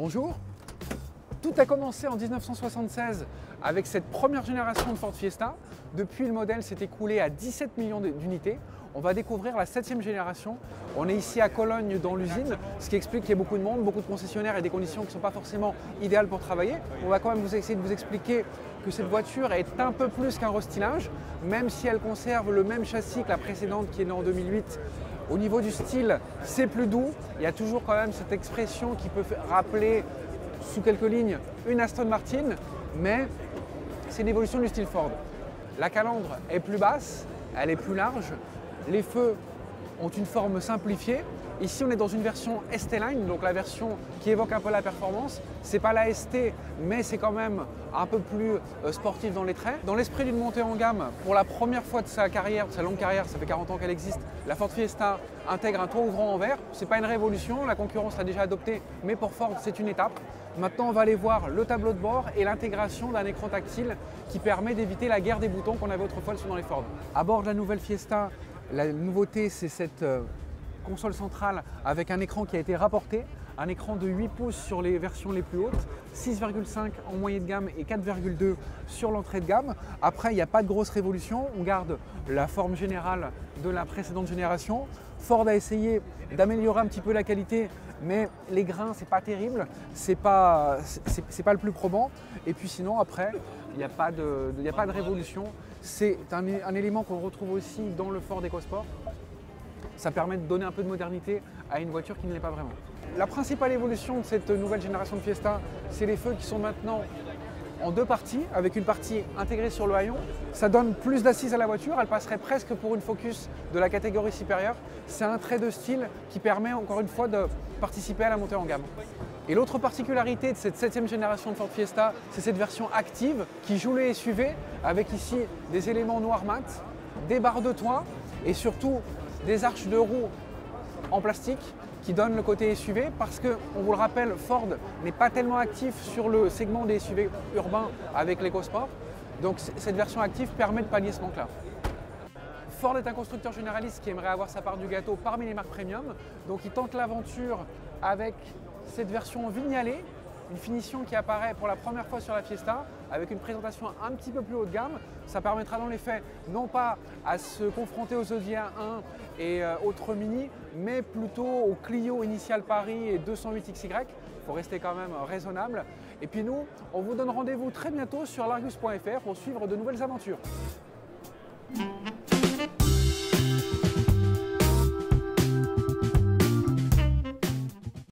Bonjour. Tout a commencé en 1976 avec cette première génération de Ford Fiesta. Depuis, le modèle s'est écoulé à 17 millions d'unités. On va découvrir la 7e génération. On est ici à Cologne dans l'usine, ce qui explique qu'il y a beaucoup de monde, beaucoup de concessionnaires et des conditions qui ne sont pas forcément idéales pour travailler. On va quand même essayer de vous expliquer que cette voiture est un peu plus qu'un restylage, même si elle conserve le même châssis que la précédente qui est née en 2008. Au niveau du style, c'est plus doux. Il y a toujours quand même cette expression qui peut rappeler, sous quelques lignes, une Aston Martin, mais c'est une évolution du style Ford. La calandre est plus basse, elle est plus large, les feux ont une forme simplifiée. Ici, on est dans une version ST-Line, donc la version qui évoque un peu la performance. C'est pas la ST, mais c'est quand même un peu plus sportif dans les traits. Dans l'esprit d'une montée en gamme, pour la première fois de sa carrière, de sa longue carrière, ça fait 40 ans qu'elle existe, la Ford Fiesta intègre un toit ouvrant en verre. C'est pas une révolution, la concurrence l'a déjà adopté, mais pour Ford, c'est une étape. Maintenant, on va aller voir le tableau de bord et l'intégration d'un écran tactile qui permet d'éviter la guerre des boutons qu'on avait autrefois dans les Ford. À bord de la nouvelle Fiesta, la nouveauté, c'est cette console centrale avec un écran qui a été rapporté, un écran de 8 pouces sur les versions les plus hautes, 6,5 en moyenne de gamme et 4,2 sur l'entrée de gamme. Après, il n'y a pas de grosse révolution, on garde la forme générale de la précédente génération. Ford a essayé d'améliorer un petit peu la qualité, mais les grains, c'est pas terrible, c'est pas le plus probant. Et puis sinon, après, il n'y a pas de révolution. C'est un élément qu'on retrouve aussi dans le Ford EcoSport. Ça permet de donner un peu de modernité à une voiture qui ne l'est pas vraiment. La principale évolution de cette nouvelle génération de Fiesta, c'est les feux qui sont maintenant en deux parties, avec une partie intégrée sur le haillon. Ça donne plus d'assises à la voiture, elle passerait presque pour une Focus de la catégorie supérieure. C'est un trait de style qui permet encore une fois de participer à la montée en gamme. Et l'autre particularité de cette 7e génération de Ford Fiesta, c'est cette version active qui joue les SUV avec ici des éléments noir mat, des barres de toit et surtout des arches de roue en plastique qui donnent le côté SUV parce que, on vous le rappelle, Ford n'est pas tellement actif sur le segment des SUV urbains avec l'EcoSport. Donc cette version active permet de pallier ce manque-là. Ford est un constructeur généraliste qui aimerait avoir sa part du gâteau parmi les marques premium. Donc il tente l'aventure avec cette version vignalée, une finition qui apparaît pour la première fois sur la Fiesta avec une présentation un petit peu plus haut de gamme. Ça permettra dans les faits non pas à se confronter aux Zodiac 1 et autres Mini, mais plutôt au Clio Initial Paris et 208XY. Il faut rester quand même raisonnable. Et puis nous, on vous donne rendez-vous très bientôt sur l'Argus.fr pour suivre de nouvelles aventures.